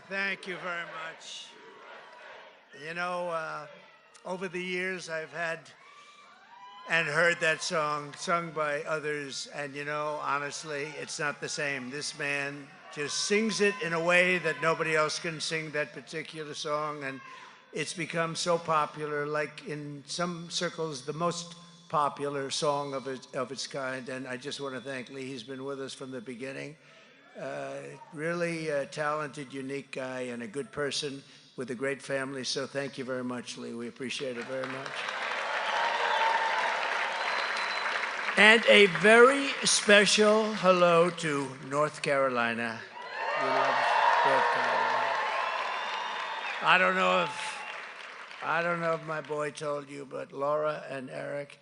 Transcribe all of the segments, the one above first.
Thank you very much. You know, over the years, I've had and heard that song sung by others, and honestly, it's not the same. This man just sings it in a way that nobody else can sing that particular song, and it's become so popular, like in some circles, the most popular song of its kind. And I just want to thank Lee. He's been with us from the beginning. Really talented, unique guy, and a good person with a great family. So thank you very much, Lee. We appreciate it very much. And a very special hello to North Carolina. We love North Carolina. I don't know if my boy told you, but Laura and Eric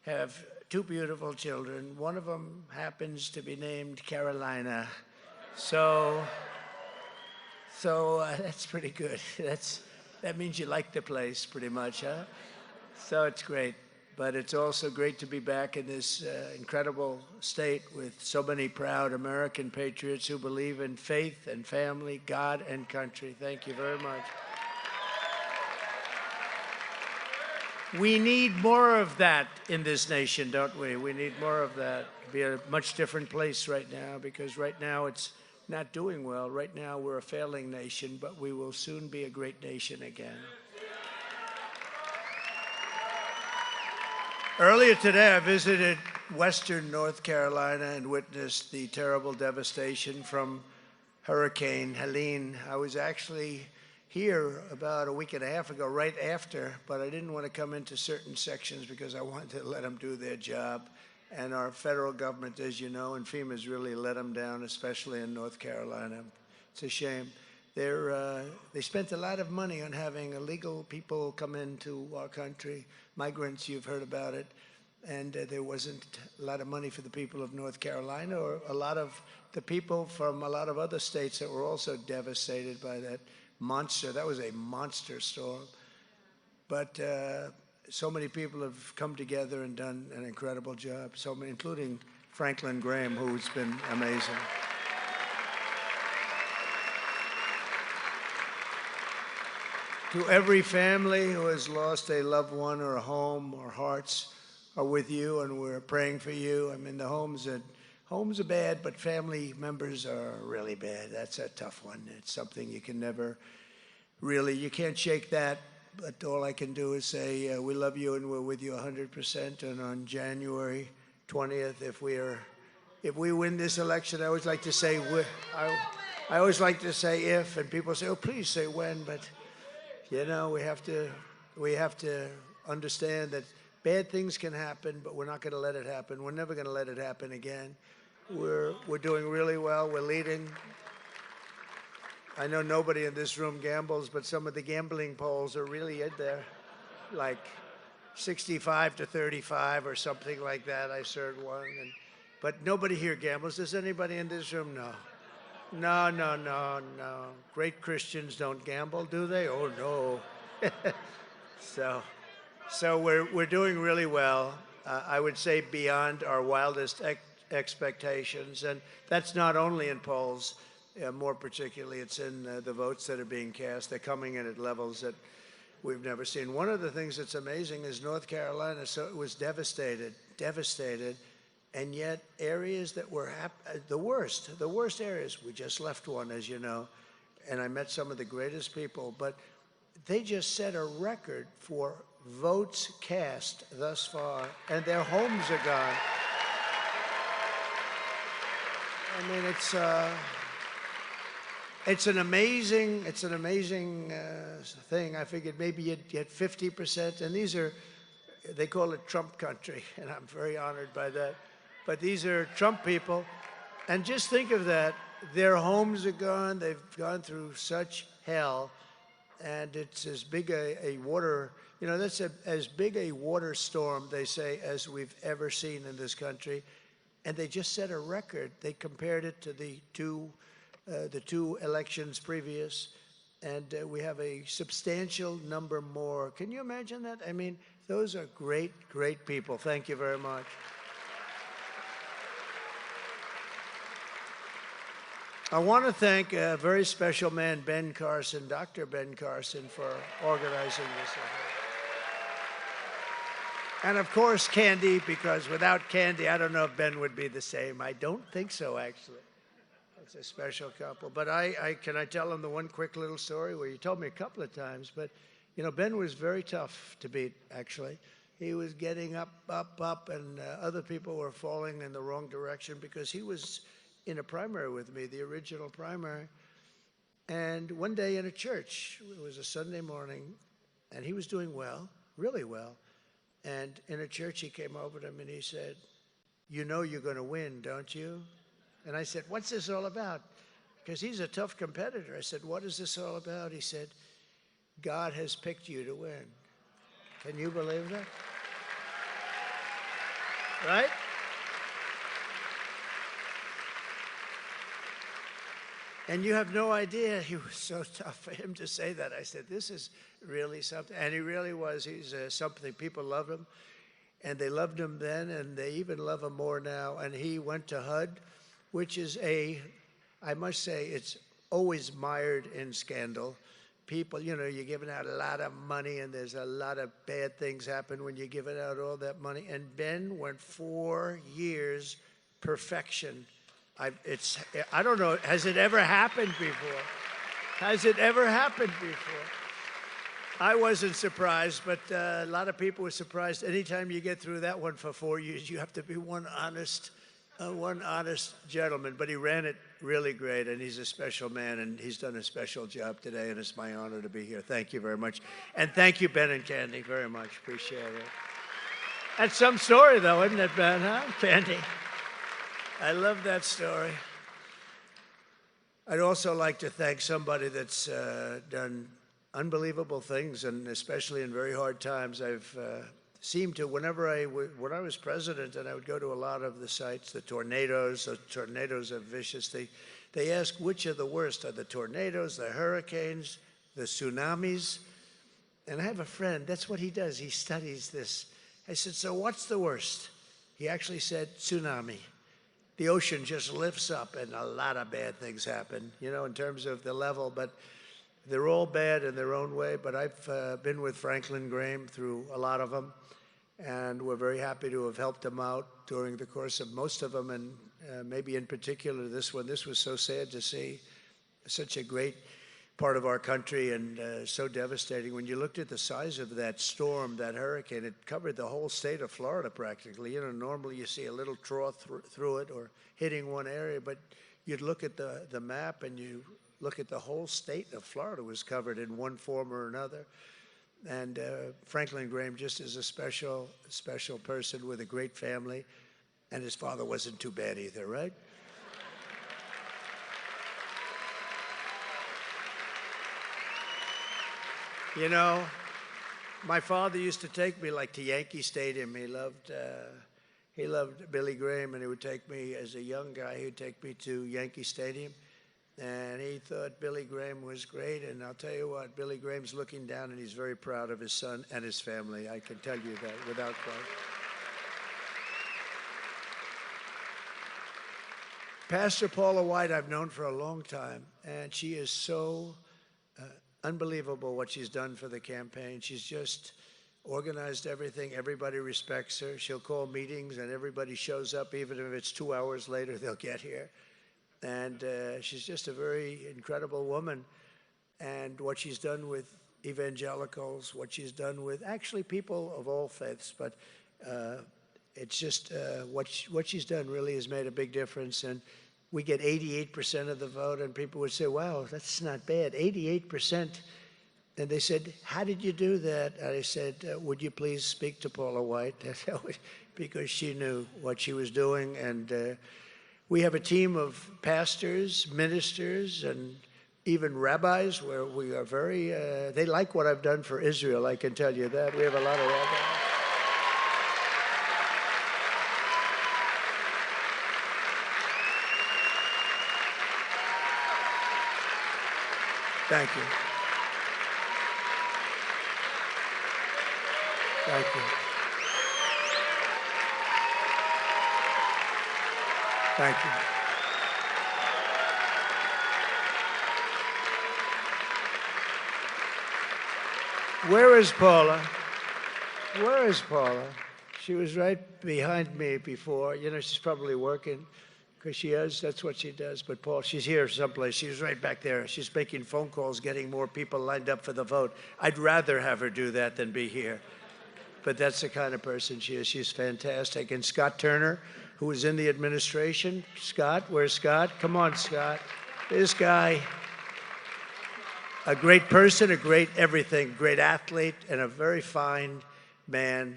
have two beautiful children. One of them happens to be named Carolina. So that's pretty good. That means you like the place pretty much, huh? So it's great. But it's also great to be back in this incredible state with so many proud American patriots who believe in faith and family, God and country. Thank you very much. We need more of that in this nation, don't we? We need more of that. It'd be a much different place right now, because right now it's not doing well. Right now we're a failing nation, but we will soon be a great nation again. Earlier today, I visited western North Carolina and witnessed the terrible devastation from Hurricane Helene. I was actually here about a week and a half ago, right after, but I didn't want to come into certain sections because I wanted to let them do their job. And our federal government, as you know, and FEMA's really let them down, especially in North Carolina. It's a shame. They spent a lot of money on having illegal people come into our country, migrants, you've heard about it, and there wasn't a lot of money for the people of North Carolina or a lot of the people from a lot of other states that were also devastated by that monster. That was a monster storm. But so many people have come together and done an incredible job, so many, including Franklin Graham, who's been amazing. To every family who has lost a loved one or a home, our hearts are with you, and we're praying for you. I mean, the homes are bad, but family members are really bad. That's a tough one. It's something you can never really, you can't shake that. But all I can do is say we love you and we're with you 100%. And on January 20th, if we win this election, I always like to say I always like to say if, and people say, oh, please say when. But we have to understand that bad things can happen, but we're not going to let it happen. We're never going to let it happen again. We're doing really well. We're leading. I know nobody in this room gambles, but some of the gambling polls are really in there, like 65 to 35 or something like that. I served one. But nobody here gambles. Does anybody in this room? No. No. Great Christians don't gamble, do they? Oh, no. So we're doing really well. I would say beyond our wildest expectations. And that's not only in polls. More particularly, it's in the votes that are being cast. They're coming in at levels that we've never seen. One of the things that's amazing is North Carolina, so it was devastated, and yet areas that were the worst areas, we just left one, as you know, and I met some of the greatest people, but they just set a record for votes cast thus far, and their homes are gone. I mean, it's an amazing thing. I figured maybe you'd get 50%, and they call it Trump country, and I'm very honored by that. But these are Trump people, and just think of that. Their homes are gone. They've gone through such hell, and it's as big a water, that's as big a water storm, they say, as we've ever seen in this country. And they just set a record. They compared it to the two elections previous, and we have a substantial number more. Can you imagine that? I mean, those are great, great people. Thank you very much. I want to thank a very special man, Ben Carson, Dr. Ben Carson, for organizing this event. And of course, Candy, because without Candy, I don't know if Ben would be the same. I don't think so, actually. It's a special couple. But can I tell him the one quick little story where you told me a couple of times, but you know, Ben was very tough to beat, actually. He was getting up, and other people were falling in the wrong direction because he was in a primary with me, the original primary. And one day in a church, it was a Sunday morning, and he was doing well, really well. And in a church, he came over to him and he said, "You know you're going to win, don't you?" And I said, "What's this all about?" Because he's a tough competitor. I said, "What is this all about?" He said, "God has picked you to win." Can you believe that? Right? And you have no idea, he was so tough for him to say that. I said, this is really something. And he really was. He's something. People love him. And they loved him then, and they even love him more now. And he went to HUD, which is I must say, it's always mired in scandal. People, you know, you're giving out a lot of money, and there's a lot of bad things happen when you're giving out all that money. And Ben went 4 years, perfection. I don't know, has it ever happened before? Has it ever happened before? I wasn't surprised, but a lot of people were surprised. Anytime you get through that one for 4 years, you have to be one honest gentleman. But he ran it really great, and he's a special man, and he's done a special job today, and it's my honor to be here. Thank you very much. And thank you, Ben and Candy, very much. Appreciate it. That's some story, though, isn't it, Ben, huh, Candy? I love that story. I'd also like to thank somebody that's done unbelievable things, and especially in very hard times. I've seemed to, when I was president and I would go to a lot of the sites, the tornadoes are vicious. They ask which are the worst, are the tornadoes, the hurricanes, the tsunamis? And I have a friend, that's what he does, he studies this. I said, so what's the worst? He actually said, tsunami. The ocean just lifts up and a lot of bad things happen, you know, in terms of the level, but they're all bad in their own way. But I've been with Franklin Graham through a lot of them, and we're very happy to have helped him out during the course of most of them, and maybe in particular this one. This was so sad to see, such a great part of our country, and so devastating. When you looked at the size of that storm, that hurricane, it covered the whole state of Florida practically. You know, normally you see a little trough through it or hitting one area, but you'd look at the map and you look at the whole state of Florida was covered in one form or another. And Franklin Graham just is a special person with a great family, and his father wasn't too bad either, right? You know, my father used to take me like to Yankee Stadium. He loved Billy Graham, and he would take me as a young guy. He'd take me to Yankee Stadium, and he thought Billy Graham was great. And I'll tell you what, Billy Graham's looking down, and he's very proud of his son and his family. I can tell you that without question. Pastor Paula White, I've known for a long time, and she is so unbelievable what she's done for the campaign. She's just organized everything. Everybody respects her. She'll call meetings and everybody shows up, even if it's 2 hours later, they'll get here. And she's just a very incredible woman. And what she's done with evangelicals, what she's done with actually people of all faiths, but it's just what she's done really has made a big difference. And we get 88% of the vote, and people would say, wow, that's not bad, 88%. And they said, how did you do that? And I said, would you please speak to Paula White? Because she knew what she was doing. And we have a team of pastors, ministers, and even rabbis where we are very, they like what I've done for Israel, I can tell you that. We have a lot of rabbis. Thank you. Thank you. Thank you. Where is Paula? Where is Paula? She was right behind me before. You know, she's probably working because she is. That's what she does. But Paul, she's here someplace. She was right back there. She's making phone calls, getting more people lined up for the vote. I'd rather have her do that than be here. But that's the kind of person she is. She's fantastic. And Scott Turner, who was in the administration. Scott, where's Scott? Come on, Scott. This guy, a great person, a great everything, great athlete, and a very fine man.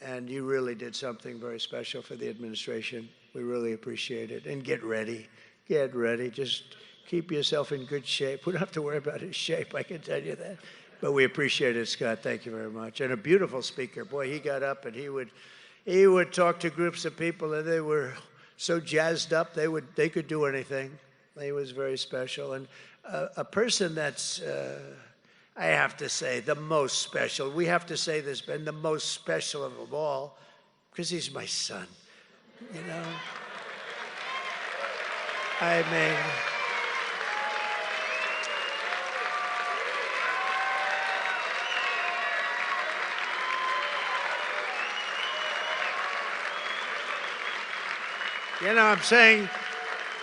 And you really did something very special for the administration. We really appreciate it. And get ready. Get ready. Just keep yourself in good shape. We don't have to worry about his shape, I can tell you that. But we appreciate it, Scott. Thank you very much. And a beautiful speaker. Boy, he got up and he would talk to groups of people, and they were so jazzed up they could do anything. He was very special. And a person that's, I have to say, the most special. We have to say this, Ben, the most special of them all, because he's my son, you know? I mean, you know, I'm saying,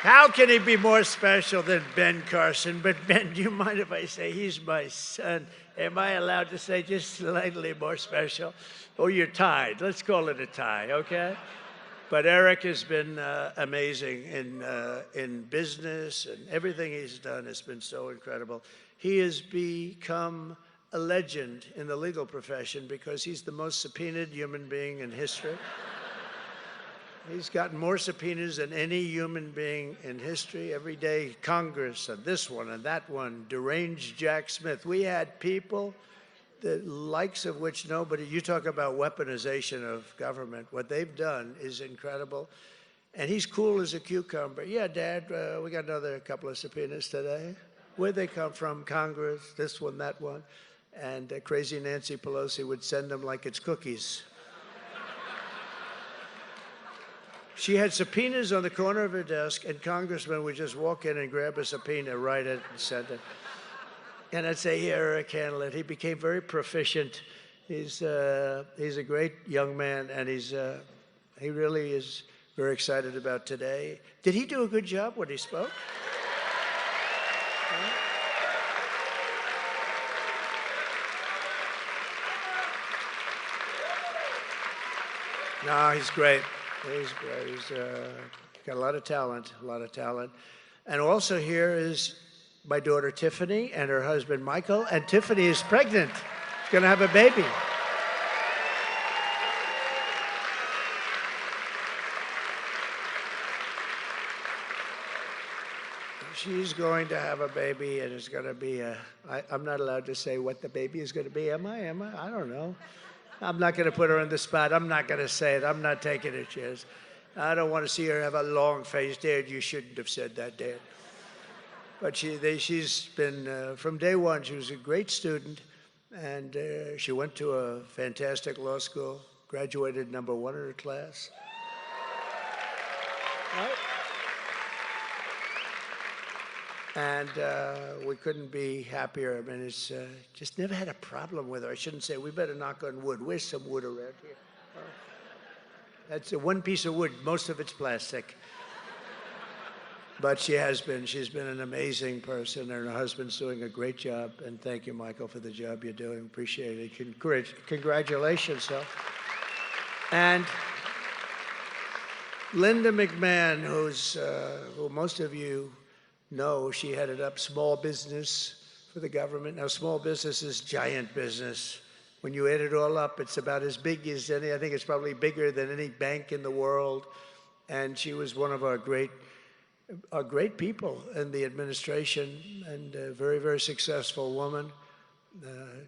how can he be more special than Ben Carson? But Ben, do you mind if I say he's my son? Am I allowed to say just slightly more special? Oh, you're tied. Let's call it a tie, okay? But Eric has been amazing in business, and everything he's done has been so incredible. He has become a legend in the legal profession because he's the most subpoenaed human being in history. He's gotten more subpoenas than any human being in history. Every day, Congress, and this one and that one, deranged Jack Smith. We had people, the likes of which nobody, you talk about weaponization of government. What they've done is incredible. And he's cool as a cucumber. Yeah, Dad, we got another couple of subpoenas today. Where'd they come from? Congress, this one, that one. And crazy Nancy Pelosi would send them like it's cookies. She had subpoenas on the corner of her desk, and congressmen would just walk in and grab a subpoena, write it, and send it. And I'd say, here, Eric, handle it. He became very proficient. He's a great young man, and he really is very excited about today. Did he do a good job when he spoke? No, he's great. He's great. He's got a lot of talent, And also here is my daughter Tiffany and her husband Michael. And Tiffany is pregnant. She's going to have a baby. She's going to have a baby, and it's going to be I'm not allowed to say what the baby is going to be, am I? I don't know. I'm not going to put her on the spot. I'm not going to say it. I'm not taking a chance. I don't want to see her have a long face. Dad, you shouldn't have said that, Dad. But she's been, from day one, she was a great student, and she went to a fantastic law school, graduated #1 in her class. Right? And we couldn't be happier. I mean, it's just never had a problem with her. I shouldn't say, we better knock on wood. Where's some wood around here? Oh. That's one piece of wood. Most of it's plastic. But she's been an amazing person, and her husband's doing a great job. And thank you, Michael, for the job you're doing. Appreciate it. Congratulations, so. And Linda McMahon, who most of you know, she headed up small business for the government. Now, small business is giant business. When you add it all up, it's about as big as any, I think it's probably bigger than any bank in the world. And she was one of our great people in the administration, and a very, very successful woman.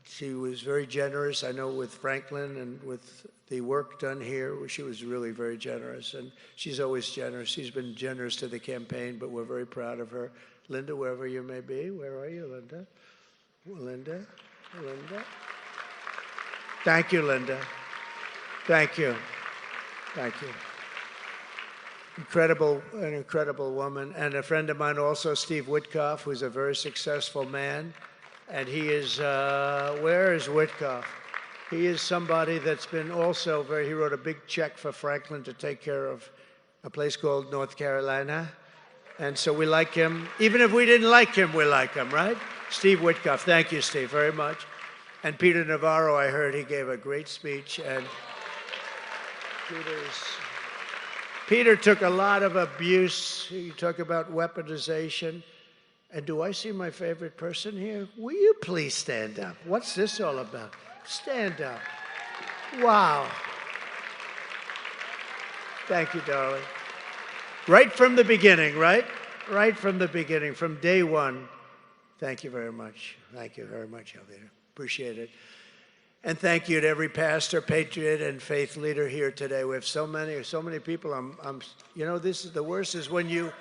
She was very generous, I know, with Franklin and with the work done here. She was really very generous, and she's always generous. She's been generous to the campaign, but we're very proud of her. Linda, wherever you may be, where are you, Linda? Linda? Thank you, Linda. Thank you. Thank you. An incredible woman. And a friend of mine also, Steve Witkoff, who's a very successful man. And he is, where is Whitcoff? He is somebody that's been also he wrote a big check for Franklin to take care of a place called North Carolina. And so we like him. Even if we didn't like him, we like him, right? Steve Whitcoff. Thank you, Steve, very much. And Peter Navarro, I heard he gave a great speech. And Peter took a lot of abuse. You talk about weaponization. And do I see my favorite person here? Will you please stand up? What's this all about? Stand up. Wow. Thank you, darling. Right from the beginning, right? Right from the beginning, from day one. Thank you very much. Thank you very much, Alvita. Appreciate it. And thank you to every pastor, patriot, and faith leader here today. We have so many people. You know, this is the worst is when you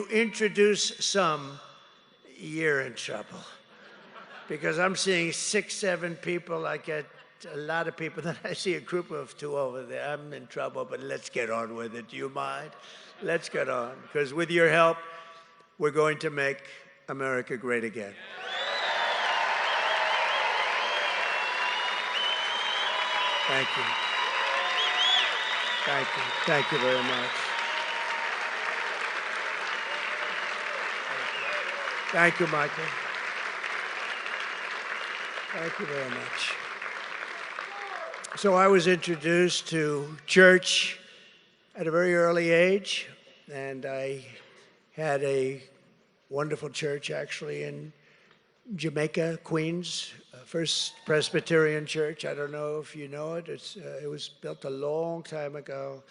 introduce some, you're in trouble. Because I'm seeing 6, 7 people. I get a lot of people. Then I see a group of 2 over there. I'm in trouble, but let's get on with it. Do you mind? Let's get on. Because with your help, we're going to make America great again. Thank you. Thank you. Thank you very much. Thank you, Michael. Thank you very much. So I was introduced to church at a very early age, and I had a wonderful church actually in Jamaica, Queens, First Presbyterian Church. I don't know if you know it. It was built a long time ago,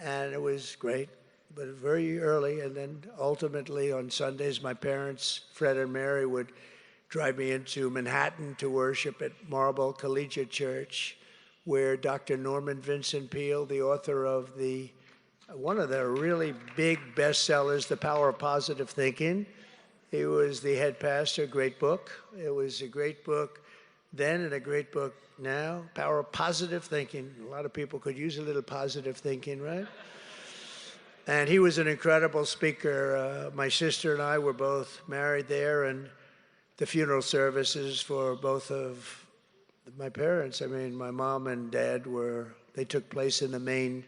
and it was great, but very early. And then ultimately on Sundays, my parents, Fred and Mary, would drive me into Manhattan to worship at Marble Collegiate Church, where Dr. Norman Vincent Peale, the author of one of the really big bestsellers, The Power of Positive Thinking, he was the head pastor. Great book. It was a great book then and a great book now. Power of Positive Thinking. A lot of people could use a little positive thinking, right? And he was an incredible speaker. My sister and I were both married there, and the funeral services for both of my parents, I mean, my mom and dad they took place in the main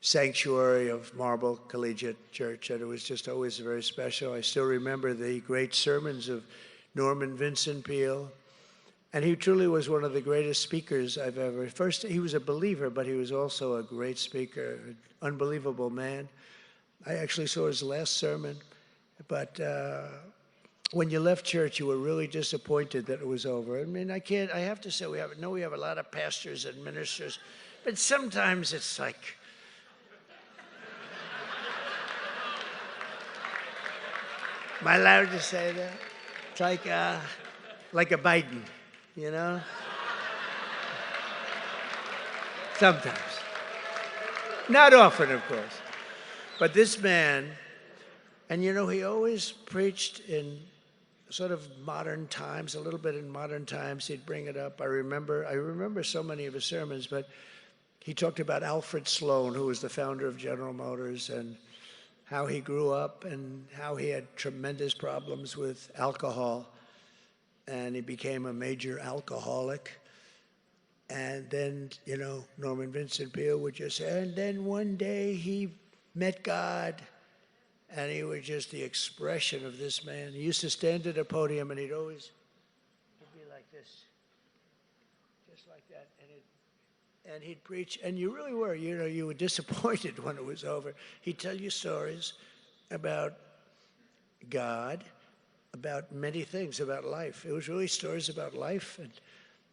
sanctuary of Marble Collegiate Church, and it was just always very special. I still remember the great sermons of Norman Vincent Peale, and he truly was one of the greatest speakers I've ever. First, he was a believer, but he was also a great speaker, an unbelievable man. I actually saw his last sermon, but when you left church, you were really disappointed that it was over. I mean, I have to say, we have a lot of pastors and ministers, but sometimes it's like, am I allowed to say that? It's like a Biden, you know? Sometimes. Not often, of course. But this man, and you know, he always preached in sort of modern times, a little bit in modern times. He'd bring it up. I remember so many of his sermons, but he talked about Alfred Sloan, who was the founder of General Motors, and how he grew up and how he had tremendous problems with alcohol, and he became a major alcoholic. And then, you know, Norman Vincent Peale would just say, and then one day he met God, and he was just the expression of this man. He used to stand at a podium, and he'd be like this, just like that, and he'd preach, and you really were, you know, you were disappointed when it was over. He'd tell you stories about God, about many things, about life. It was really stories about life and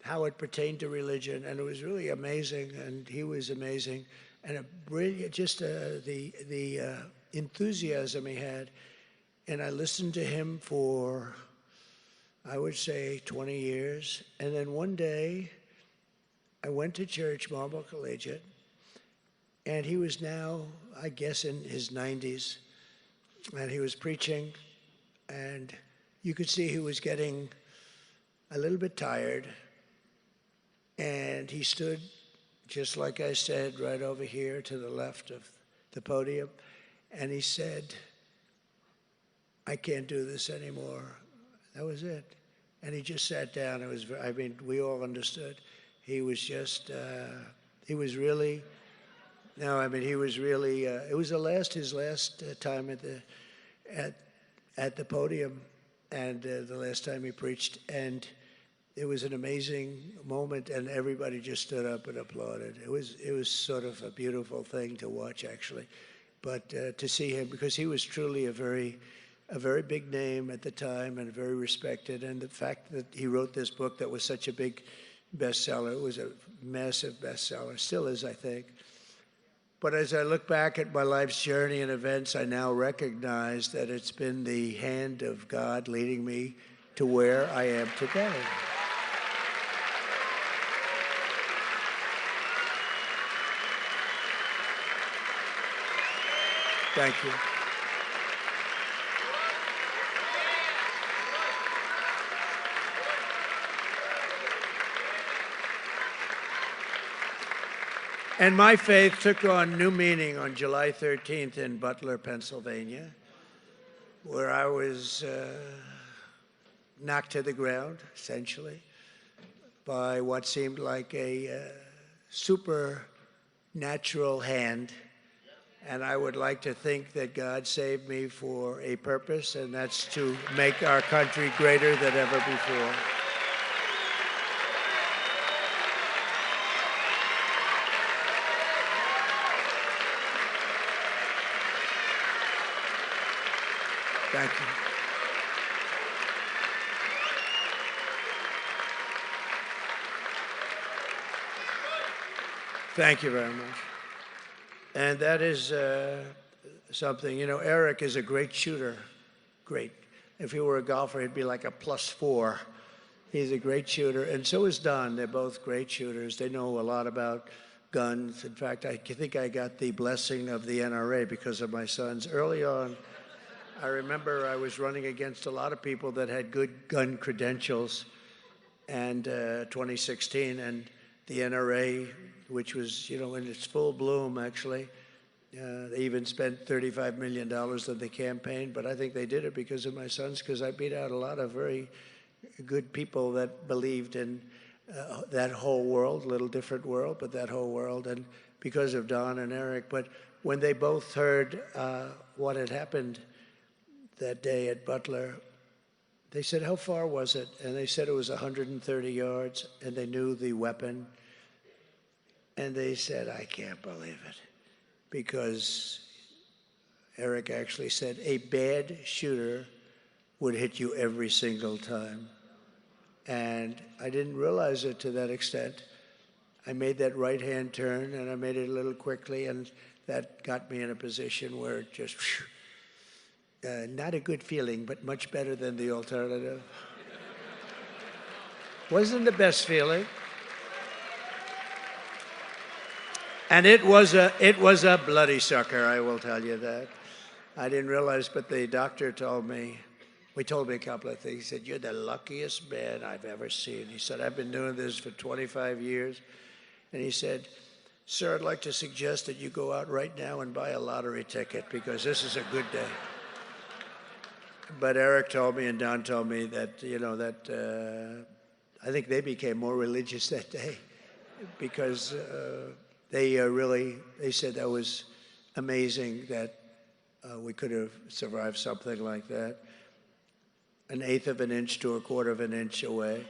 how it pertained to religion, and it was really amazing, and he was amazing, and a brilliant, just the enthusiasm he had. And I listened to him for, I would say, 20 years, and then one day, I went to church, Marble Collegiate, and he was now, I guess, in his 90s, and he was preaching, and you could see he was getting a little bit tired, and he stood, just like I said, right over here to the left of the podium, and he said, I can't do this anymore. That was it. And he just sat down. It was, I mean, we all understood. He was just, he was really, no, I mean, he was really, it was his last time at the podium, and the last time he preached. And it was an amazing moment, and everybody just stood up and applauded. It was sort of a beautiful thing to watch, actually. But to see him, because he was truly a very big name at the time and very respected. And the fact that he wrote this book that was such a big bestseller, it was a massive bestseller, still is, I think. But as I look back at my life's journey and events, I now recognize that it's been the hand of God leading me to where I am today. Thank you. And my faith took on new meaning on July 13th in Butler, Pennsylvania, where I was knocked to the ground, essentially, by what seemed like a supernatural hand. And I would like to think that God saved me for a purpose, and that's to make our country greater than ever before. Thank you. Thank you very much. And that is something, you know, Eric is a great shooter, great. If he were a golfer, he'd be like a +4. He's a great shooter, and so is Don. They're both great shooters. They know a lot about guns. In fact, I think I got the blessing of the NRA because of my sons. Early on, I remember I was running against a lot of people that had good gun credentials, and 2016, and the NRA, which was, you know, in its full bloom, actually. They even spent $35 million on the campaign, but I think they did it because of my sons, because I beat out a lot of very good people that believed in that whole world, a little different world, but that whole world, and because of Don and Eric. But when they both heard what had happened that day at Butler, they said, how far was it? And they said it was 130 yards, and they knew the weapon. And they said, I can't believe it, because Eric actually said a bad shooter would hit you every single time. And I didn't realize it to that extent. I made that right-hand turn, and I made it a little quickly, and that got me in a position where it just, not a good feeling, but much better than the alternative. Wasn't the best feeling. And it was a bloody sucker, I will tell you that. I didn't realize, but the doctor told me, he told me a couple of things. He said, you're the luckiest man I've ever seen. He said, I've been doing this for 25 years. And he said, sir, I'd like to suggest that you go out right now and buy a lottery ticket, because this is a good day. But Eric told me and Don told me that, you know, that I think they became more religious that day, because they said that was amazing that we could have survived something like that, 1/8 of an inch to 1/4 of an inch away.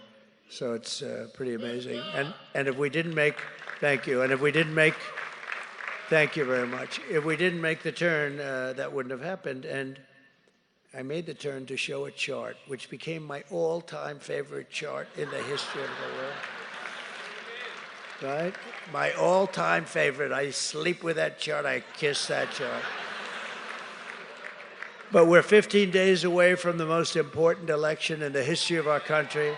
So it's pretty amazing. And if we didn't make, thank you. And if we didn't make, thank you very much. If we didn't make the turn, that wouldn't have happened. And I made the turn to show a chart, which became my all-time favorite chart in the history of the world. Right? My all-time favorite. I sleep with that chart. I kiss that chart. But we're 15 days away from the most important election in the history of our country.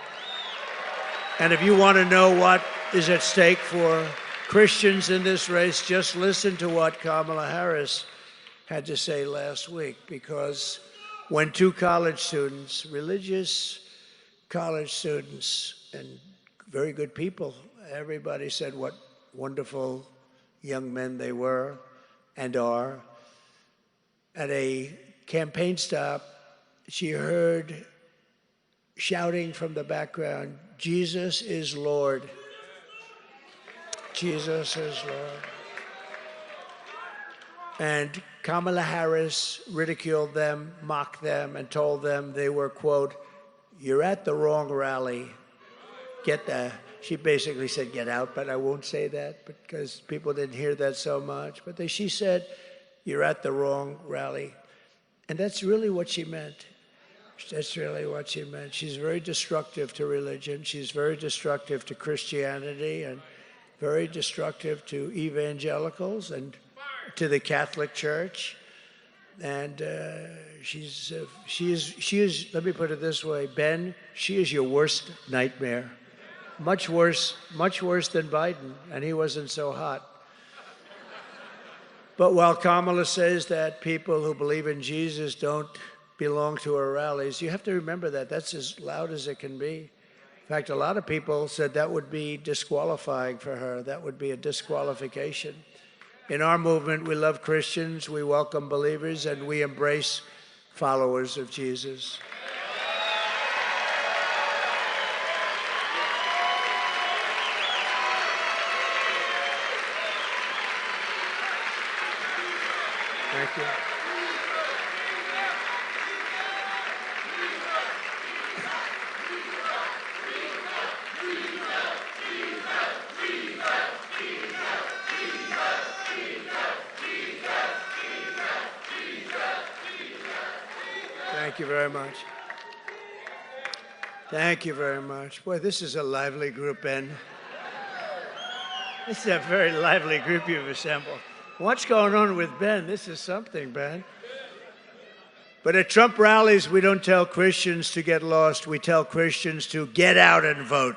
And if you want to know what is at stake for Christians in this race, just listen to what Kamala Harris had to say last week. Because when two college students, religious college students, and very good people, everybody said what wonderful young men they were and are. At a campaign stop, she heard shouting from the background, "Jesus is Lord. Jesus is Lord." And Kamala Harris ridiculed them, mocked them, and told them they were, quote, "You're at the wrong rally. She basically said, "Get out," but I won't say that because people didn't hear that so much. But she said, "You're at the wrong rally." And that's really what she meant. That's really what she meant. She's very destructive to religion. She's very destructive to Christianity and very destructive to evangelicals and to the Catholic Church. And she is, let me put it this way, Ben, she is your worst nightmare. Much worse than Biden, and he wasn't so hot. But while Kamala says that people who believe in Jesus don't belong to her rallies, you have to remember that that's as loud as it can be. In fact, a lot of people said that would be disqualifying for her. That would be a disqualification. In our movement, we love Christians, we welcome believers, and we embrace followers of Jesus. Thank you. Thank you very much. Thank you very much. Boy, this is a lively group, Ben. This is a very lively group you've assembled. What's going on with Ben? This is something, Ben. But at Trump rallies, we don't tell Christians to get lost. We tell Christians to get out and vote.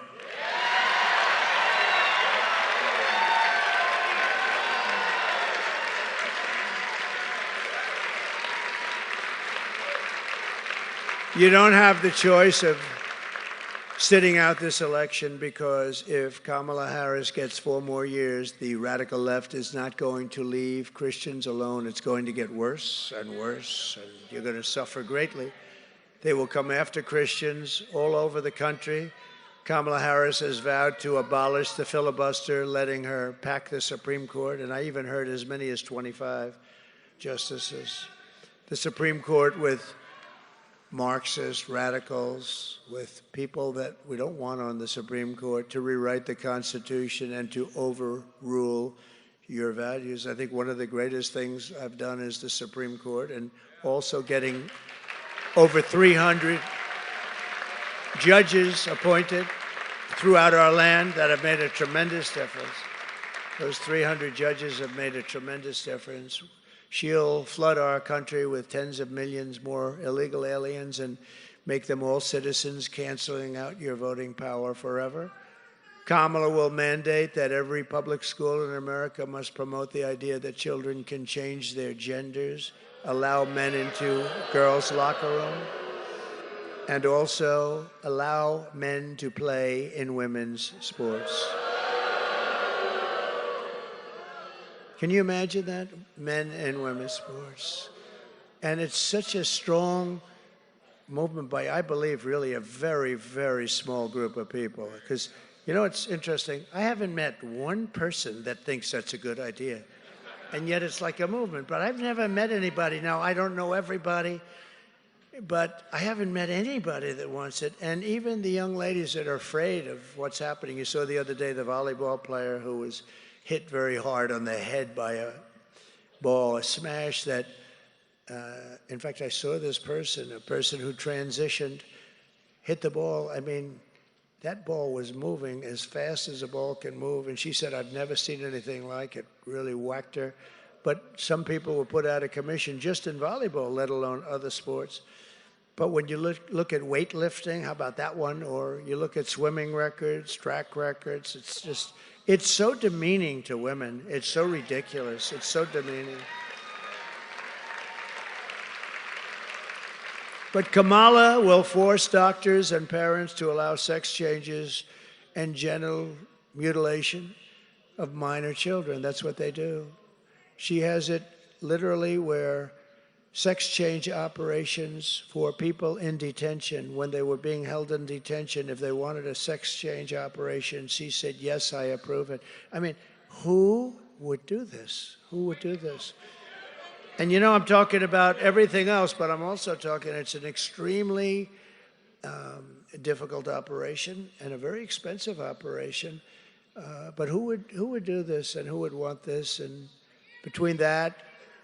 You don't have the choice of sitting out this election, because if Kamala Harris gets 4 more years, the radical left is not going to leave Christians alone. It's going to get worse and worse, and you're going to suffer greatly. They will come after Christians all over the country. Kamala Harris has vowed to abolish the filibuster, letting her pack the Supreme Court, and I even heard as many as 25 justices. The Supreme Court with Marxist radicals, with people that we don't want on the Supreme Court, to rewrite the Constitution and to overrule your values. I think one of the greatest things I've done is the Supreme Court, and also getting over 300 judges appointed throughout our land that have made a tremendous difference. Those 300 judges have made a tremendous difference. She'll flood our country with tens of millions more illegal aliens and make them all citizens, canceling out your voting power forever. Kamala will mandate that every public school in America must promote the idea that children can change their genders, allow men into girls' locker room, and also allow men to play in women's sports. Can you imagine that? Men and women's sports. And it's such a strong movement by, I believe, really a very, very small group of people. Because, you know, it's interesting. I haven't met one person that thinks that's a good idea. And yet it's like a movement. But I've never met anybody. Now, I don't know everybody, but I haven't met anybody that wants it. And even the young ladies that are afraid of what's happening. You saw the other day the volleyball player who was hit very hard on the head by a ball, a smash that, in fact, I saw this person, a person who transitioned, hit the ball. I mean, that ball was moving as fast as a ball can move, and she said, "I've never seen anything like it." Really whacked her. But some people were put out of commission just in volleyball, let alone other sports. But when you look at weightlifting, how about that one? Or you look at swimming records, track records, it's so demeaning to women. It's so ridiculous. It's so demeaning. But Kamala will force doctors and parents to allow sex changes and genital mutilation of minor children. That's what they do. She has it literally where sex change operations for people in detention when they were being held in detention. If they wanted a sex change operation, she said, yes, I approve it. I mean, who would do this? Who would do this? And you know, I'm talking about everything else, but I'm also talking, it's an extremely difficult operation and a very expensive operation. But who would do this, and who would want this? And between that,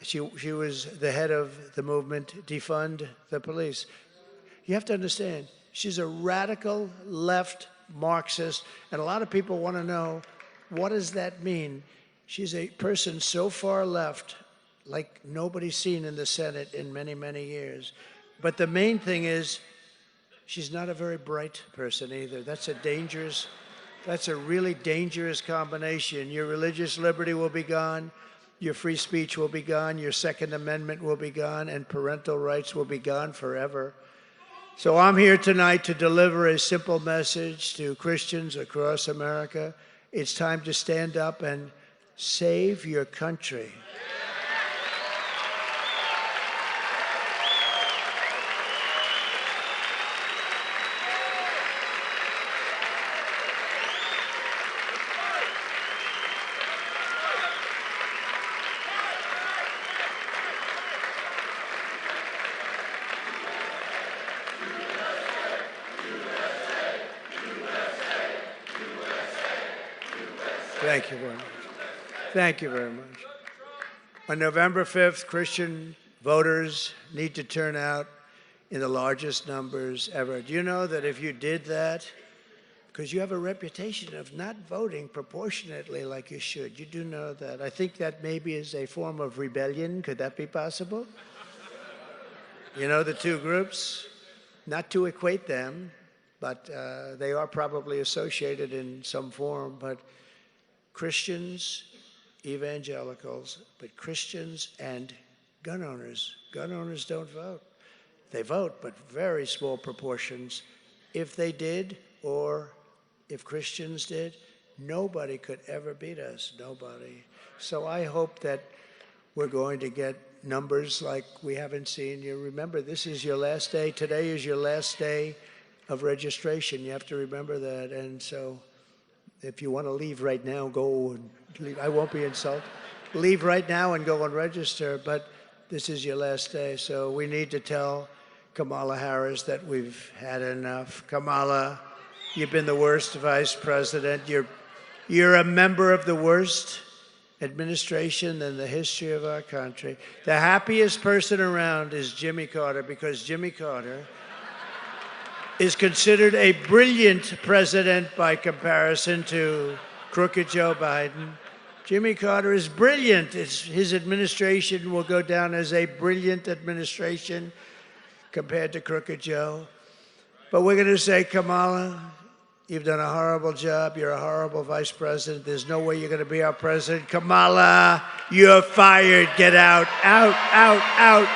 she was the head of the movement, Defund the Police. You have to understand, she's a radical left Marxist, and a lot of people want to know, what does that mean? She's a person so far left, like nobody's seen in the Senate in many, many years. But the main thing is, she's not a very bright person either. That's a really dangerous combination. Your religious liberty will be gone. Your free speech will be gone, your Second Amendment will be gone, and parental rights will be gone forever. So I'm here tonight to deliver a simple message to Christians across America. It's time to stand up and save your country. Thank you very much. Thank you very much. On November 5th, Christian voters need to turn out in the largest numbers ever. Do you know that if you did that, because you have a reputation of not voting proportionately like you should, you do know that. I think that maybe is a form of rebellion. Could that be possible? You know the two groups? Not to equate them, but they are probably associated in some form. But Christians, evangelicals, but Christians and gun owners. Gun owners don't vote. They vote, but very small proportions. If they did, or if Christians did, nobody could ever beat us, nobody. So I hope that we're going to get numbers like we haven't seen. You remember, this is your last day. Today is your last day of registration. You have to remember that. And so if you want to leave right now, go and leave. I won't be insulted. Leave right now and go and register, but this is your last day. So we need to tell Kamala Harris that we've had enough. Kamala, you've been the worst vice president. You're a member of the worst administration in the history of our country. The happiest person around is Jimmy Carter, because Jimmy Carter is considered a brilliant president by comparison to crooked Joe Biden. Jimmy Carter is brilliant. His administration will go down as a brilliant administration compared to crooked Joe. But we're going to say, Kamala, you've done a horrible job. You're a horrible vice president. There's no way you're going to be our president. Kamala, you're fired. Get out, out, out, out.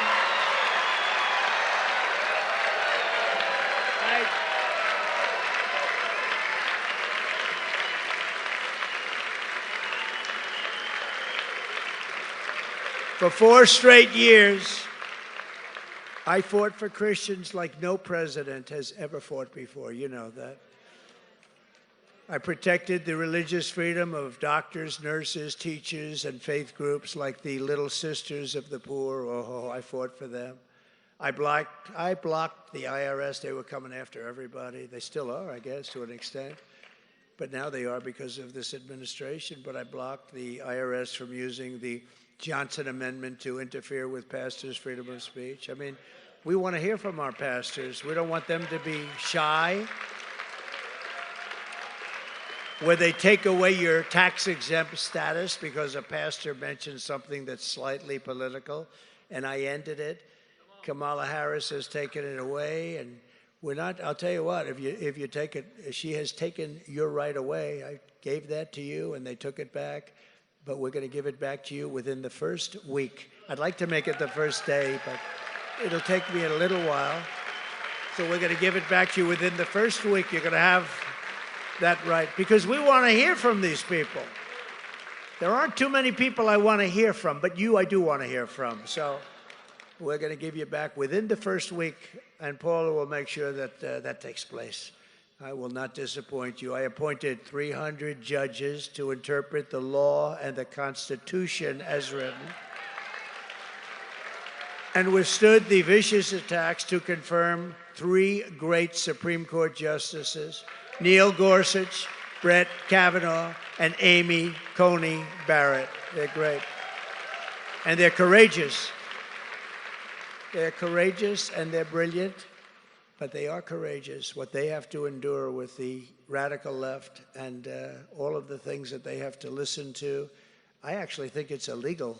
For 4 straight years, I fought for Christians like no president has ever fought before. You know that. I protected the religious freedom of doctors, nurses, teachers, and faith groups like the Little Sisters of the Poor. Oh, I fought for them. I blocked the IRS. They were coming after everybody. They still are, I guess, to an extent. But now they are because of this administration. But I blocked the IRS from using the Johnson Amendment to interfere with pastors' freedom of speech. I mean, we want to hear from our pastors. We don't want them to be shy, where they take away your tax-exempt status because a pastor mentioned something that's slightly political, and I ended it. Kamala Harris has taken it away, and we're not. I'll tell you what. If you take it, she has taken your right away. I gave that to you, and they took it back. But we're going to give it back to you within the first week. I'd like to make it the first day, but it'll take me a little while. So we're going to give it back to you within the first week. You're going to have that right, because we want to hear from these people. There aren't too many people I want to hear from, but you I do want to hear from. So We're going to give you back within the first week, and Paula will make sure that that takes place. I will not disappoint you. I appointed 300 judges to interpret the law and the Constitution as written, and withstood the vicious attacks to confirm 3 great Supreme Court justices, Neil Gorsuch, Brett Kavanaugh, and Amy Coney Barrett. They're great. And they're courageous. They're courageous and they're brilliant, but they are courageous. What they have to endure with the radical left and all of the things that they have to listen to, I actually think it's illegal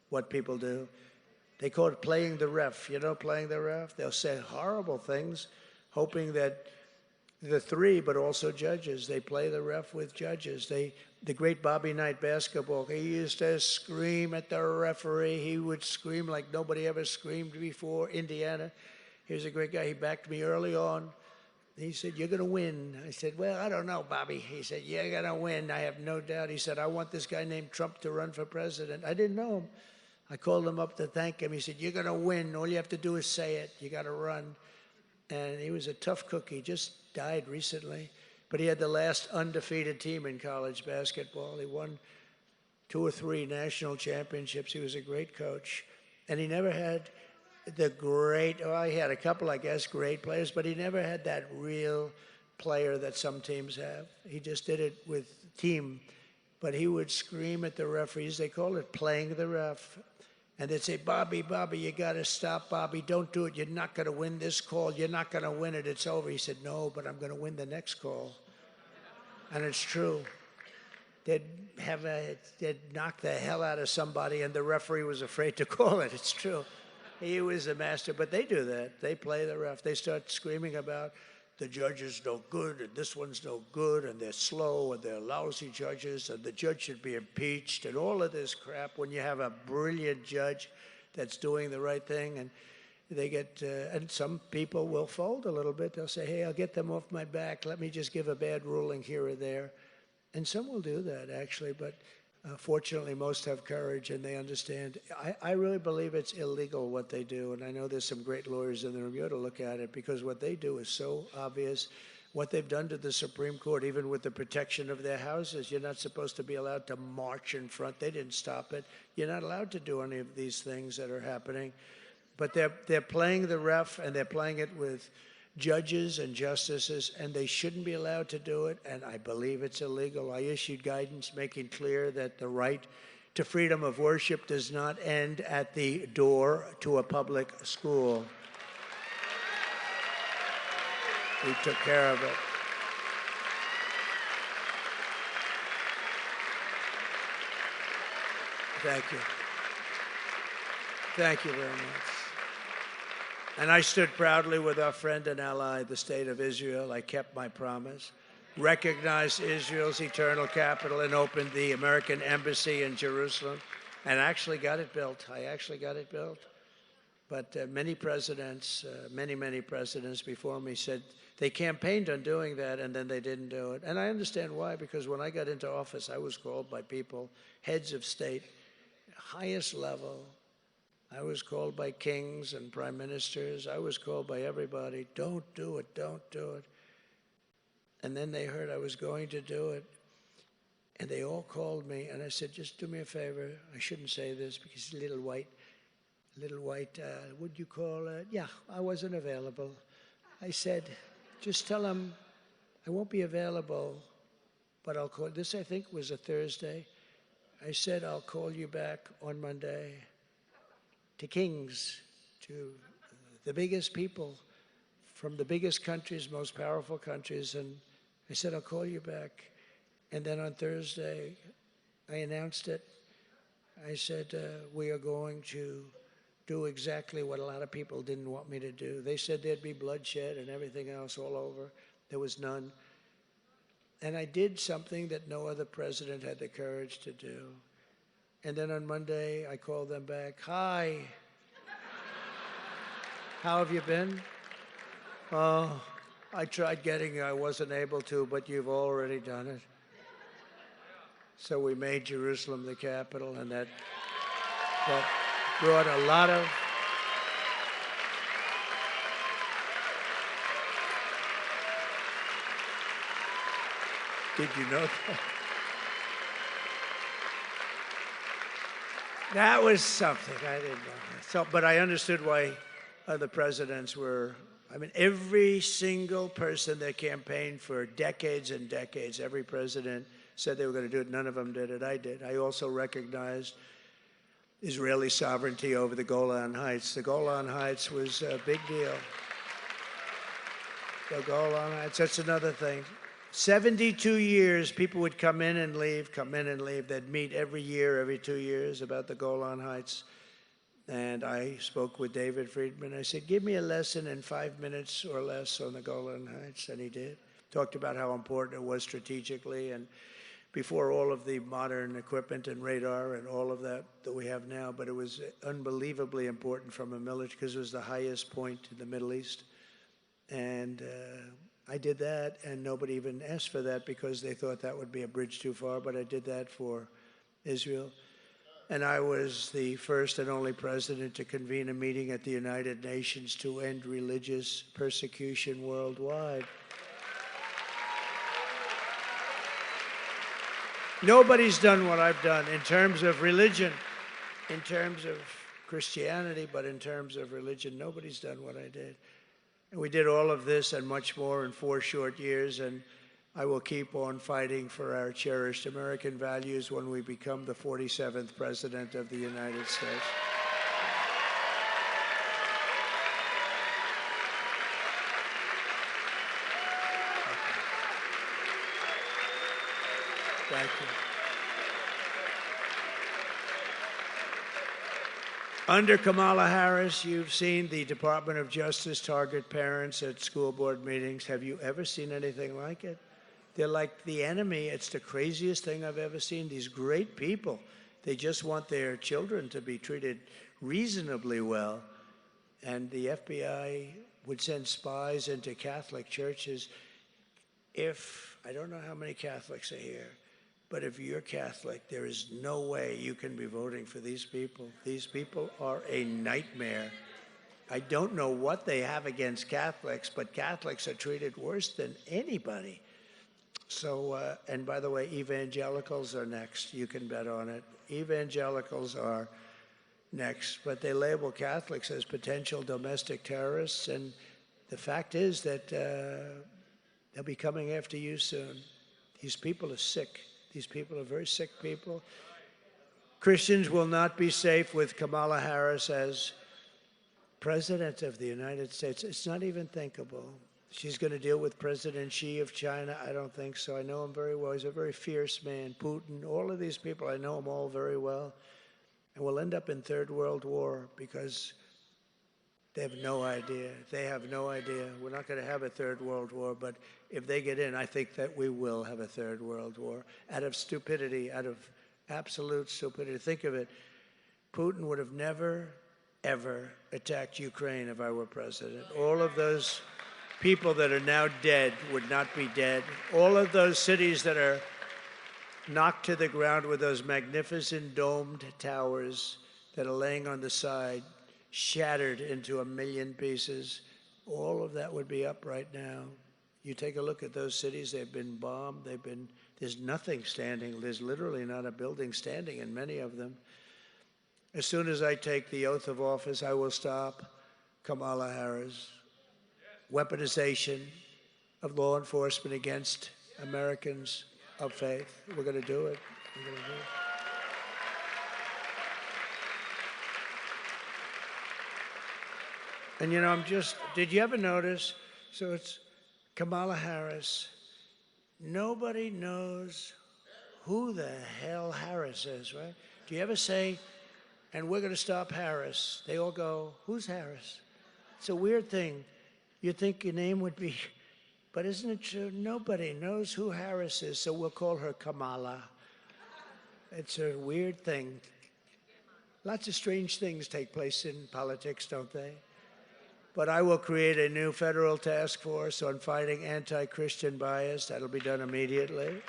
what people do. They call it playing the ref. You know, playing the ref? They'll say horrible things, hoping that the 3, but also judges, they play the ref with judges. The great Bobby Knight basketball, he used to scream at the referee. He would scream like nobody ever screamed before. Indiana, here's a great guy. He backed me early on. He said, "You're going to win." I said, "Well, I don't know, Bobby." He said, "You're going to win. I have no doubt." He said, "I want this guy named Trump to run for president." I didn't know him. I called him up to thank him. He said, "You're going to win. All you have to do is say it. You got to run." And he was a tough cookie. Just died recently. But he had the last undefeated team in college basketball. He won 2 or 3 national championships. He was a great coach. And he never had the great, he had a couple, I guess, great players, but he never had that real player that some teams have. He just did it with team. But he would scream at the referees. They call it playing the ref. And they'd say, "Bobby, Bobby, you got to stop, Bobby. Don't do it. You're not going to win this call. You're not going to win it. It's over." He said, "No, but I'm going to win the next call." And it's true. They'd knock the hell out of somebody, and the referee was afraid to call it. It's true. He was a master. But they do that. They play the ref. They start screaming about the judge is no good, and this one's no good, and they're slow, and they're lousy judges, and the judge should be impeached, and all of this crap when you have a brilliant judge that's doing the right thing. And they get, and some people will fold a little bit. They'll say, "Hey, I'll get them off my back. Let me just give a bad ruling here or there." And some will do that, actually, but fortunately, most have courage and they understand. I really believe it's illegal what they do, and I know there's some great lawyers in the room. You ought to look at it because what they do is so obvious. What they've done to the Supreme Court, even with the protection of their houses, you're not supposed to be allowed to march in front. They didn't stop it. You're not allowed to do any of these things that are happening. But they're playing the ref, and they're playing it with judges and justices, and they shouldn't be allowed to do it, and I believe it's illegal. I issued guidance making clear that the right to freedom of worship does not end at the door to a public school. We took care of it. Thank you. Thank you very much. And I stood proudly with our friend and ally, the state of Israel. I kept my promise, recognized Israel's eternal capital, and opened the American embassy in Jerusalem, and actually got it built. I actually got it built. But many presidents, many presidents before me said they campaigned on doing that, and then they didn't do it. And I understand why, because when I got into office, I was called by people, heads of state, highest level. I was called by kings and prime ministers. I was called by everybody. Don't do it, don't do it. And then they heard I was going to do it. And they all called me, and I said, "Just do me a favor." I shouldn't say this because he's a little white, what'd you call it? Yeah, I wasn't available. I said, "Just tell him I won't be available, but I'll call." This, I think, was a Thursday. I said, "I'll call you back on Monday." To kings, to the biggest people from the biggest countries, most powerful countries. And I said, "I'll call you back." And then on Thursday, I announced it. I said, "We are going to do exactly what a lot of people didn't want me to do." They said there'd be bloodshed and everything else all over. There was none. And I did something that no other president had the courage to do. And then on Monday, I called them back. "Hi. How have you been?" "Oh, I tried getting you. I wasn't able to, but you've already done it." So we made Jerusalem the capital, and that brought a lot of Did you know that? That was something. I didn't know that. So, but I understood why other presidents were. I mean, every single person that campaigned for decades and decades, every president said they were going to do it. None of them did it. I did. I also recognized Israeli sovereignty over the Golan Heights. The Golan Heights was a big deal. The Golan Heights, that's another thing. 72 years, people would come in and leave, come in and leave. They'd meet every year, every 2 years about the Golan Heights. And I spoke with David Friedman. I said, give me a lesson in 5 minutes or less on the Golan Heights. And he did. Talked about how important it was strategically and before all of the modern equipment and radar and all of that we have now. But it was unbelievably important from a military, because it was the highest point in the Middle East. And I did that, and nobody even asked for that because they thought that would be a bridge too far, but I did that for Israel. And I was the first and only president to convene a meeting at the United Nations to end religious persecution worldwide. Nobody's done what I've done in terms of religion, in terms of Christianity, but in terms of religion, nobody's done what I did. And we did all of this and much more in 4 short years, and I will keep on fighting for our cherished American values when we become the 47th President of the United States. Thank you. Under Kamala Harris, you've seen the Department of Justice target parents at school board meetings. Have you ever seen anything like it? They're like the enemy. It's the craziest thing I've ever seen. These great people, they just want their children to be treated reasonably well. And the FBI would send spies into Catholic churches. I don't know how many Catholics are here, but if you're Catholic, there is no way you can be voting for these people. These people are a nightmare. I don't know what they have against Catholics, but Catholics are treated worse than anybody. So, and by the way, evangelicals are next. You can bet on it. Evangelicals are next, but they label Catholics as potential domestic terrorists, and the fact is that they'll be coming after you soon. These people are sick. These people are very sick people. Christians will not be safe with Kamala Harris as President of the United States. It's not even thinkable. She's going to deal with President Xi of China? I don't think so. I know him very well. He's a very fierce man. Putin, all of these people, I know them all very well. And we'll end up in Third World War because they have no idea. They have no idea. We're not going to have a Third World War, but if they get in, I think that we will have a Third World War out of stupidity, out of absolute stupidity. Think of it. Putin would have never, ever attacked Ukraine if I were president. All of those people that are now dead would not be dead. All of those cities that are knocked to the ground with those magnificent domed towers that are laying on the side, shattered into 1,000,000 pieces, all of that would be up right now. You take a look at those cities, they've been bombed, there's nothing standing. There's literally not a building standing in many of them. As soon as I take the oath of office, I will stop Kamala Harris' weaponization of law enforcement against Americans of faith. We're going to do it. We're going to do it. And you know, did you ever notice? So it's Kamala Harris. Nobody knows who the hell Harris is, right? Do you ever say, and we're going to stop Harris? They all go, who's Harris? It's a weird thing. You'd think your name would be, but isn't it true? Nobody knows who Harris is, so we'll call her Kamala. It's a weird thing. Lots of strange things take place in politics, don't they? But I will create a new federal task force on fighting anti-Christian bias. That'll be done immediately.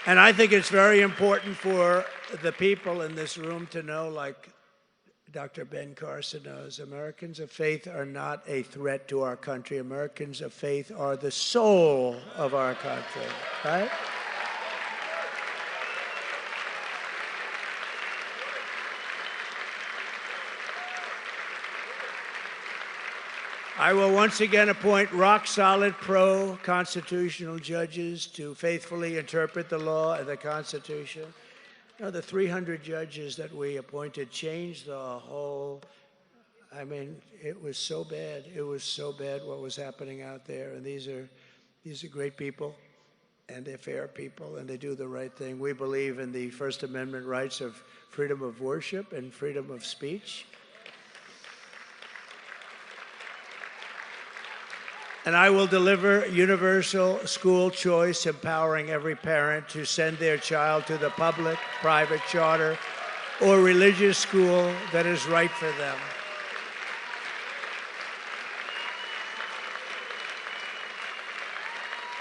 And I think it's very important for the people in this room to know, like Dr. Ben Carson knows, Americans of faith are not a threat to our country. Americans of faith are the soul of our country, right? I will once again appoint rock-solid pro-constitutional judges to faithfully interpret the law and the Constitution. You know, the 300 judges that we appointed changed the whole, I mean, it was so bad. It was so bad what was happening out there. And these are great people, and they're fair people, and they do the right thing. We believe in the First Amendment rights of freedom of worship and freedom of speech. And I will deliver universal school choice, empowering every parent to send their child to the public, private, charter, or religious school that is right for them.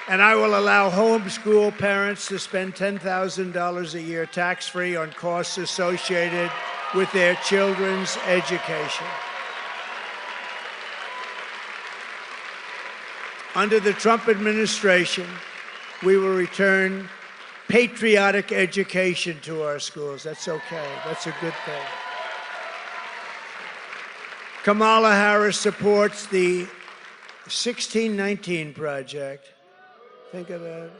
And I will allow homeschool parents to spend $10,000 a year tax-free on costs associated with their children's education. Under the Trump administration, we will return patriotic education to our schools. That's okay. That's a good thing. Kamala Harris supports the 1619 Project. Think of that.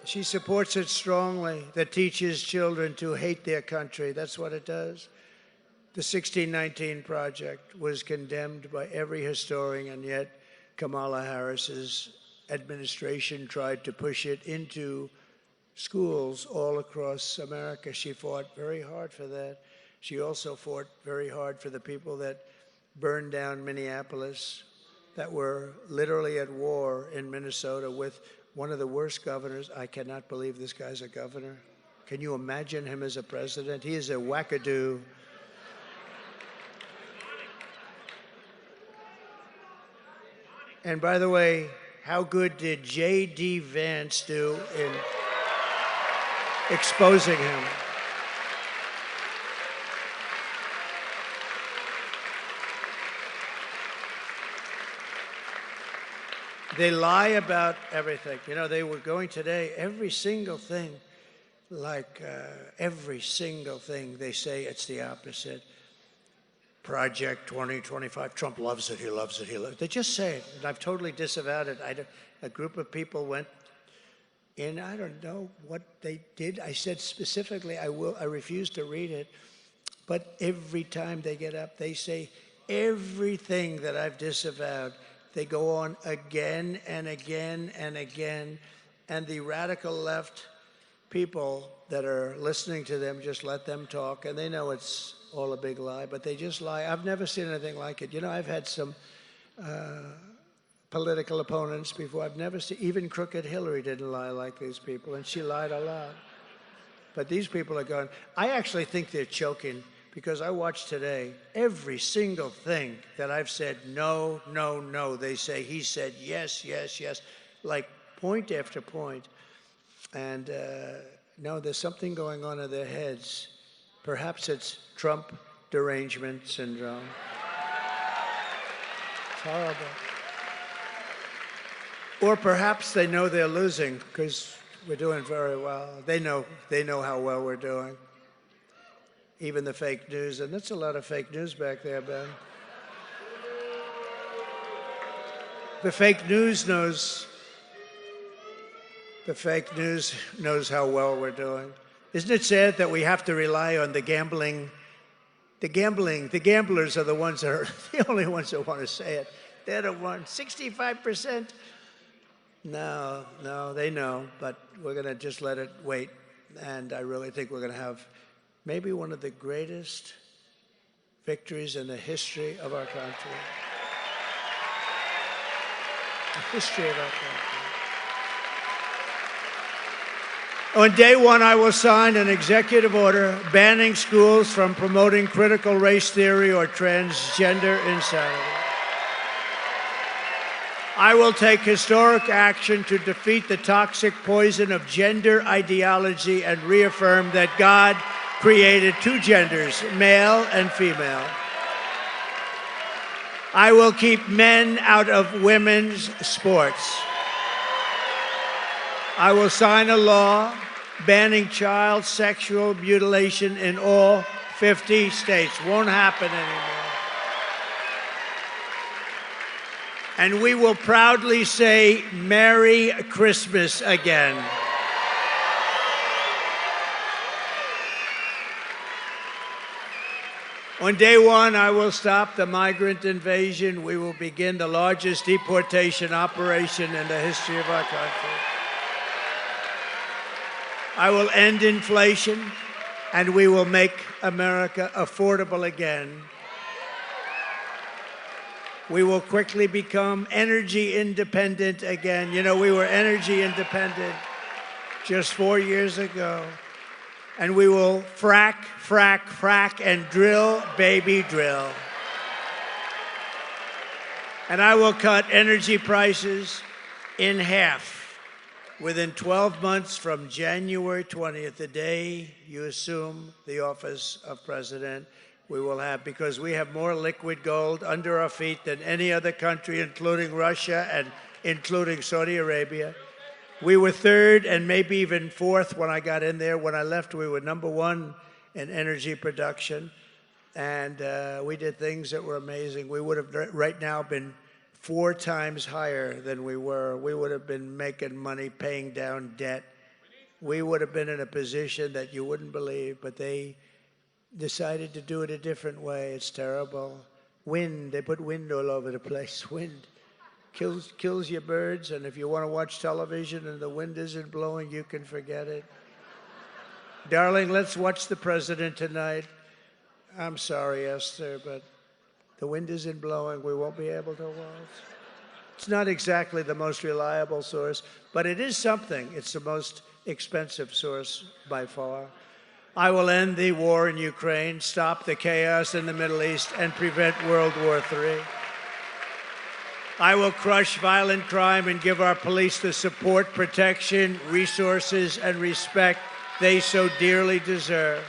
She supports it strongly, that teaches children to hate their country. That's what it does. The 1619 Project was condemned by every historian, and yet Kamala Harris's administration tried to push it into schools all across America. She fought very hard for that. She also fought very hard for the people that burned down Minneapolis, that were literally at war in Minnesota with one of the worst governors. I cannot believe this guy's a governor. Can you imagine him as a president? He is a wackadoo. And by the way, how good did J.D. Vance do in exposing him? They lie about everything. You know, they were going today, every single thing, every single thing, they say it's the opposite. Project 2025, Trump loves it, he loves it, he loves it. They just say it, and I've totally disavowed it. A group of people went in, I don't know what they did. I said specifically, I refuse to read it, but every time they get up, they say everything that I've disavowed. They go on again and again and again, and the radical left people that are listening to them just let them talk, and they know it's all a big lie, but they just lie. I've never seen anything like it. You know, I've had some political opponents before. I've never seen, even crooked Hillary didn't lie like these people, and she lied a lot. But these people are going, I actually think they're choking, because I watched today, every single thing that I've said, no, no, no, they say, he said yes, yes, yes, like point after point. And no, there's something going on in their heads. Perhaps it's Trump derangement syndrome. It's horrible. Or perhaps they know they're losing because we're doing very well. They know how well we're doing. Even the fake news, and that's a lot of fake news back there, Ben. The fake news knows how well we're doing. Isn't it sad that we have to rely on the gambling? The gamblers are the ones that are the only ones that want to say it. They're the ones, 65%. No, they know, but we're going to just let it wait. And I really think we're going to have maybe one of the greatest victories in the history of our country. The history of our country. On day one, I will sign an executive order banning schools from promoting critical race theory or transgender insanity. I will take historic action to defeat the toxic poison of gender ideology and reaffirm that God created two genders, male and female. I will keep men out of women's sports. I will sign a law banning child sexual mutilation in all 50 states. Won't happen anymore. And we will proudly say Merry Christmas again. On day one, I will stop the migrant invasion. We will begin the largest deportation operation in the history of our country. I will end inflation, and we will make America affordable again. We will quickly become energy independent again. You know, we were energy independent just 4 years ago. And we will frack, frack, frack, and drill, baby, drill. And I will cut energy prices in half within 12 months from January 20th, the day you assume the office of president. We will have, because we have more liquid gold under our feet than any other country, including Russia and including Saudi Arabia. We were third and maybe even fourth when I got in there. When I left, we were number one in energy production. And we did things that were amazing. We would have right now been 4 times higher than we were. We would have been making money, paying down debt. We would have been in a position that you wouldn't believe, but they decided to do it a different way. It's terrible. Wind, they put wind all over the place. Wind. Kills your birds, and if you want to watch television and the wind isn't blowing, you can forget it. Darling, let's watch the president tonight. I'm sorry, Esther, but the wind isn't blowing. We won't be able to watch. It's not exactly the most reliable source, but it is something. It's the most expensive source by far. I will end the war in Ukraine, stop the chaos in the Middle East, and prevent World War III. I will crush violent crime and give our police the support, protection, resources, and respect they so dearly deserve.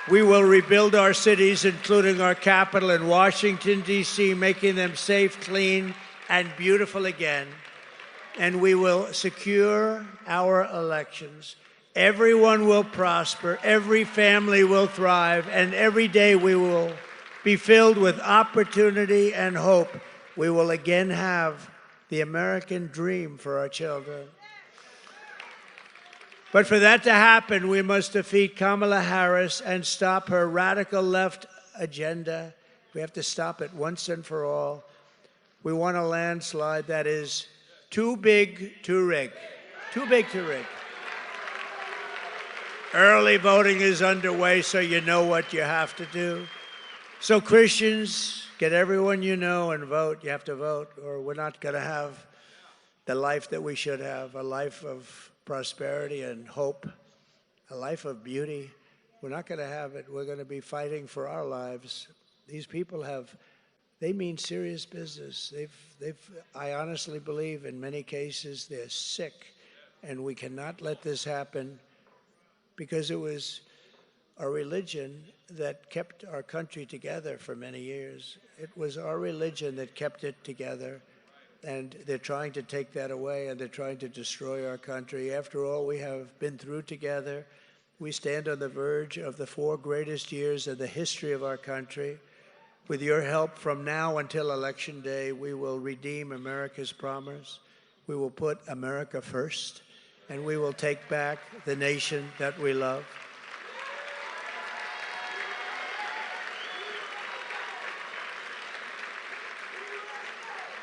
We will rebuild our cities, including our capital in Washington, D.C., making them safe, clean, and beautiful again. And we will secure our elections. Everyone will prosper, every family will thrive, and every day we will be filled with opportunity and hope. We will again have the American dream for our children. But for that to happen, we must defeat Kamala Harris and stop her radical left agenda. We have to stop it once and for all. We want a landslide that is too big to rig. Too big to rig. Early voting is underway, so you know what you have to do. So Christians, get everyone you know and vote. You have to vote, or we're not going to have the life that we should have, a life of prosperity and hope, a life of beauty. We're not going to have it. We're going to be fighting for our lives. These people they mean serious business. I honestly believe in many cases they're sick, and we cannot let this happen, because it was a religion that kept our country together for many years. It was our religion that kept it together, and they're trying to take that away, and they're trying to destroy our country. After all we have been through together, we stand on the verge of the 4 greatest years in the history of our country. With your help, from now until Election Day, we will redeem America's promise. We will put America first, and we will take back the nation that we love.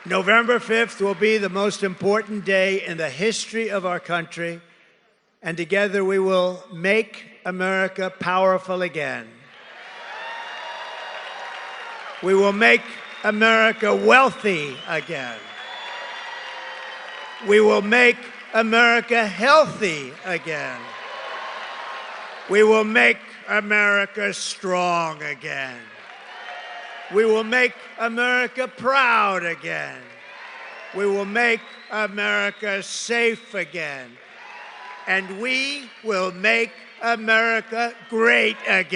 November 5th will be the most important day in the history of our country, and together we will make America powerful again. We will make America wealthy again. We will make America healthy again. We will make America strong again. We will make America proud again. We will make America safe again. And we will make America great again.